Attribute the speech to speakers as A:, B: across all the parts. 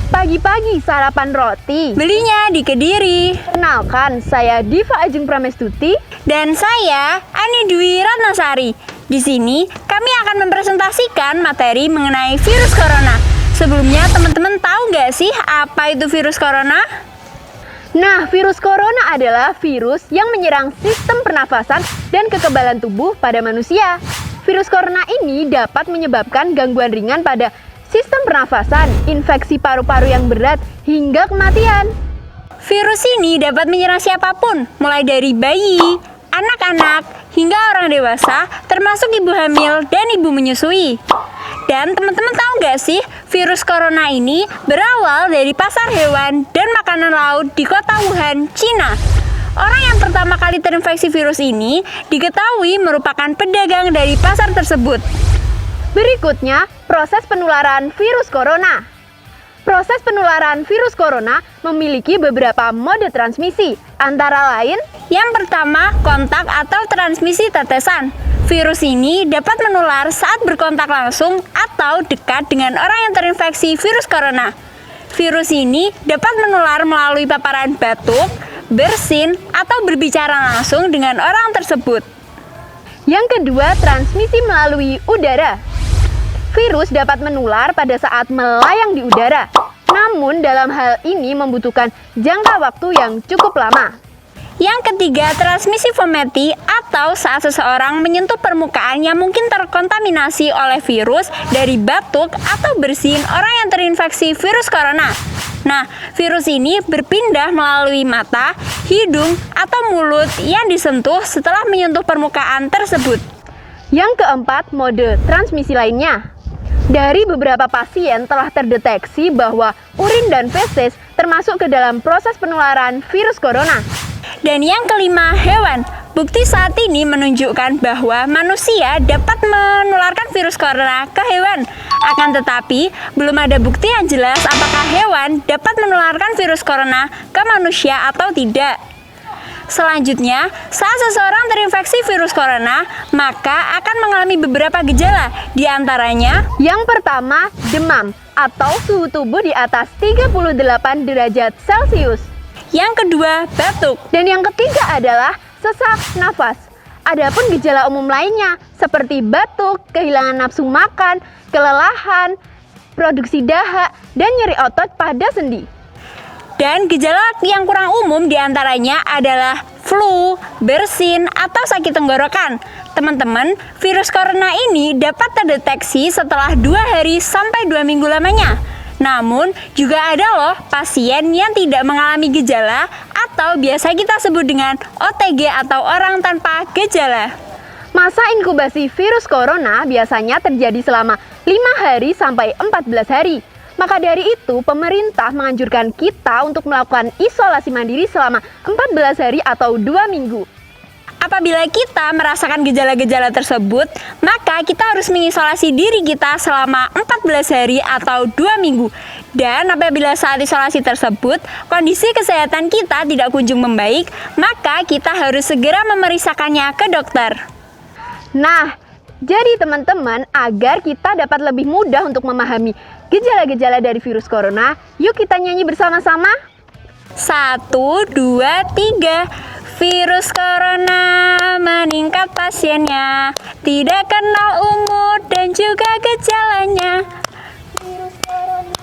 A: Pagi-pagi sarapan roti.
B: Belinya di Kediri.
A: Kenalkan, saya Diva Ajeng Pramestuti.
B: Dan saya Ani Dwi Ratnasari. Di sini kami akan mempresentasikan materi mengenai virus corona. Sebelumnya teman-teman tahu nggak sih apa itu virus corona?
A: Nah, virus corona adalah virus yang menyerang sistem pernafasan dan kekebalan tubuh pada manusia. Virus corona ini dapat menyebabkan gangguan ringan pada sistem pernafasan, infeksi paru-paru yang berat, hingga kematian.
B: Virus ini dapat menyerang siapapun, mulai dari bayi, anak-anak, hingga orang dewasa, termasuk ibu hamil dan ibu menyusui. Dan teman-teman tahu nggak sih, virus corona ini berawal dari pasar hewan dan makanan laut di kota Wuhan, Cina. Orang yang pertama kali terinfeksi virus ini diketahui merupakan pedagang dari pasar tersebut.
A: Berikutnya, proses penularan virus corona. Proses penularan virus corona memiliki beberapa mode transmisi, antara lain,
B: yang pertama, kontak atau transmisi tetesan. Virus ini dapat menular saat berkontak langsung atau dekat dengan orang yang terinfeksi virus corona. Virus ini dapat menular melalui paparan batuk, bersin, atau berbicara langsung dengan orang tersebut.
A: Yang kedua, transmisi melalui udara. Virus dapat menular pada saat melayang di udara. Namun dalam hal ini membutuhkan jangka waktu yang cukup lama.
B: Yang ketiga, transmisi fometik atau saat seseorang menyentuh permukaan yang mungkin terkontaminasi oleh virus dari batuk atau bersin orang yang terinfeksi virus corona. Nah, virus ini berpindah melalui mata, hidung, atau mulut yang disentuh setelah menyentuh permukaan tersebut.
A: Yang keempat, mode transmisi lainnya. Dari beberapa pasien telah terdeteksi bahwa urin dan feses termasuk ke dalam proses penularan virus corona.
B: Dan yang kelima, hewan. Bukti saat ini menunjukkan bahwa manusia dapat menularkan virus corona ke hewan. Akan tetapi, belum ada bukti yang jelas apakah hewan dapat menularkan virus corona ke manusia atau tidak. Selanjutnya, saat seseorang terinfeksi virus corona, maka akan mengalami beberapa gejala, di antaranya,
A: yang pertama, demam atau suhu tubuh di atas 38 derajat Celcius.
B: Yang kedua, batuk.
A: Dan yang ketiga adalah sesak nafas. Adapun gejala umum lainnya seperti batuk, kehilangan nafsu makan, kelelahan, produksi dahak, dan nyeri otot pada sendi.
B: Dan gejala yang kurang umum diantaranya adalah flu, bersin, atau sakit tenggorokan. Teman-teman, virus corona ini dapat terdeteksi setelah 2 hari sampai 2 minggu lamanya. Namun, juga ada loh pasien yang tidak mengalami gejala atau biasa kita sebut dengan OTG atau orang tanpa gejala.
A: Masa inkubasi virus corona biasanya terjadi selama 5 hari sampai 14 hari. Maka dari itu, pemerintah menganjurkan kita untuk melakukan isolasi mandiri selama 14 hari atau 2 minggu.
B: Apabila kita merasakan gejala-gejala tersebut, maka kita harus mengisolasi diri kita selama 14 hari atau 2 minggu. Dan apabila saat isolasi tersebut, kondisi kesehatan kita tidak kunjung membaik, maka kita harus segera memeriksakannya ke dokter.
A: Nah, jadi teman-teman, agar kita dapat lebih mudah untuk memahami gejala-gejala dari virus corona, yuk kita nyanyi bersama-sama.
B: 1, 2, 3. Virus corona meningkat pasiennya, tidak kenal umur dan juga gejalanya. Virus corona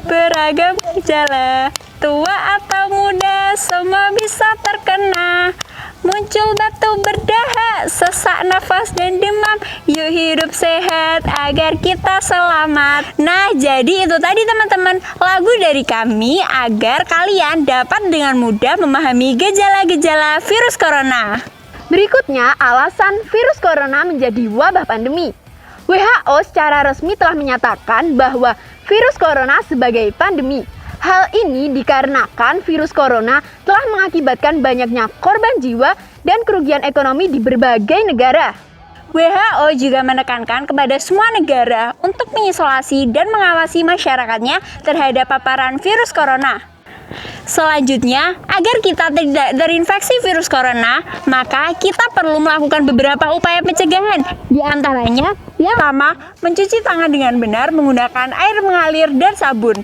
B: beragam gejala, tua atau muda semua bisa terkena. Muncul batuk berdahak, sesak nafas dan demam. Yuk hidup sehat agar kita selamat. Nah, jadi itu tadi teman-teman, lagu dari kami agar kalian dapat dengan mudah memahami gejala-gejala virus corona.
A: Berikutnya, alasan virus corona menjadi wabah pandemi. WHO secara resmi telah menyatakan bahwa virus corona sebagai pandemi. Hal ini dikarenakan virus corona telah mengakibatkan banyaknya korban jiwa dan kerugian ekonomi di berbagai negara.
B: WHO juga menekankan kepada semua negara untuk mengisolasi dan mengawasi masyarakatnya terhadap paparan virus corona. Selanjutnya, agar kita tidak terinfeksi virus corona, maka kita perlu melakukan beberapa upaya pencegahan. Di antaranya, yang pertama, mencuci tangan dengan benar menggunakan air mengalir dan sabun.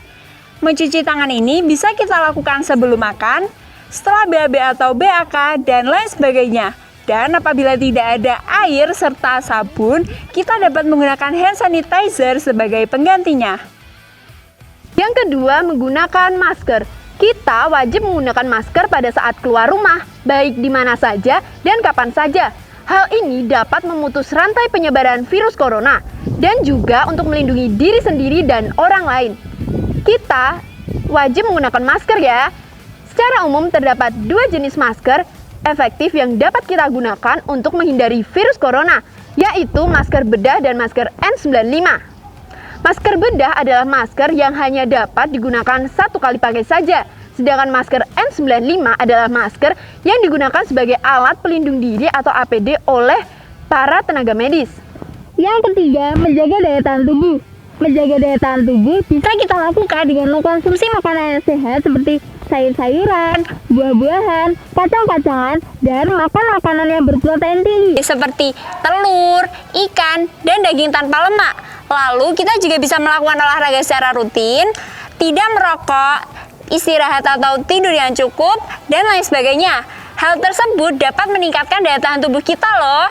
B: Mencuci tangan ini bisa kita lakukan sebelum makan, setelah BAB atau BAK, dan lain sebagainya. Dan apabila tidak ada air serta sabun, kita dapat menggunakan hand sanitizer sebagai penggantinya.
A: Yang kedua, menggunakan masker. Kita wajib menggunakan masker pada saat keluar rumah, baik di mana saja dan kapan saja. Hal ini dapat memutus rantai penyebaran virus corona dan juga untuk melindungi diri sendiri dan orang lain. Kita wajib menggunakan masker ya. Secara umum terdapat dua jenis masker efektif yang dapat kita gunakan untuk menghindari virus corona, yaitu masker bedah dan masker N95. Masker bedah adalah masker yang hanya dapat digunakan satu kali pakai saja, sedangkan masker N95 adalah masker yang digunakan sebagai alat pelindung diri atau APD oleh para tenaga medis.
C: Yang ketiga, menjaga daya tahan tubuh. Menjaga daya tahan tubuh bisa kita lakukan dengan mengkonsumsi makanan yang sehat seperti sayur-sayuran, buah-buahan, kacang-kacangan, dan makan makanan yang berprotein tinggi.
B: Seperti telur, ikan, dan daging tanpa lemak. Lalu kita juga bisa melakukan olahraga secara rutin, tidak merokok, istirahat atau tidur yang cukup, dan lain sebagainya. Hal tersebut dapat meningkatkan daya tahan tubuh kita loh.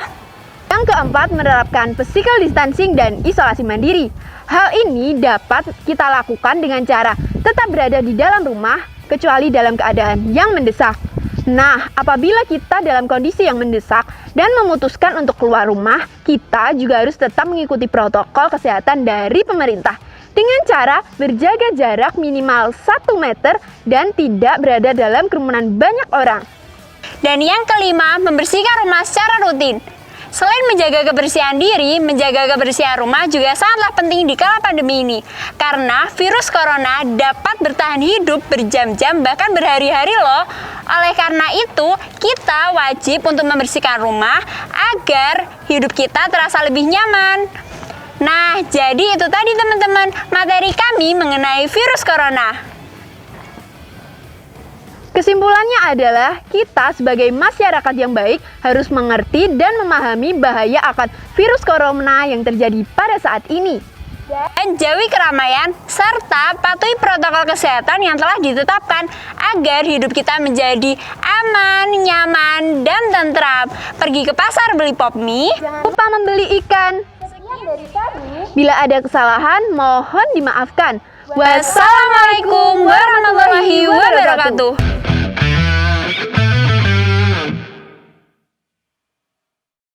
A: Yang keempat, menerapkan physical distancing dan isolasi mandiri. Hal ini dapat kita lakukan dengan cara tetap berada di dalam rumah, kecuali dalam keadaan yang mendesak. Nah, apabila kita dalam kondisi yang mendesak dan memutuskan untuk keluar rumah, kita juga harus tetap mengikuti protokol kesehatan dari pemerintah dengan cara berjaga jarak minimal 1 meter dan tidak berada dalam kerumunan banyak orang.
B: Dan yang kelima, membersihkan rumah secara rutin. Selain menjaga kebersihan diri, menjaga kebersihan rumah juga sangatlah penting di kala pandemi ini. Karena virus corona dapat bertahan hidup berjam-jam bahkan berhari-hari loh. Oleh karena itu, kita wajib untuk membersihkan rumah agar hidup kita terasa lebih nyaman. Nah, jadi itu tadi teman-teman materi kami mengenai virus corona.
A: Kesimpulannya adalah kita sebagai masyarakat yang baik harus mengerti dan memahami bahaya akan virus corona yang terjadi pada saat ini.
B: Dan jauhi keramaian serta patuhi protokol kesehatan yang telah ditetapkan agar hidup kita menjadi aman, nyaman, dan tentram. Pergi ke pasar beli pop mie,
A: Jangan lupa membeli ikan. Bila ada kesalahan, mohon dimaafkan.
B: Wassalamualaikum warahmatullahi wabarakatuh.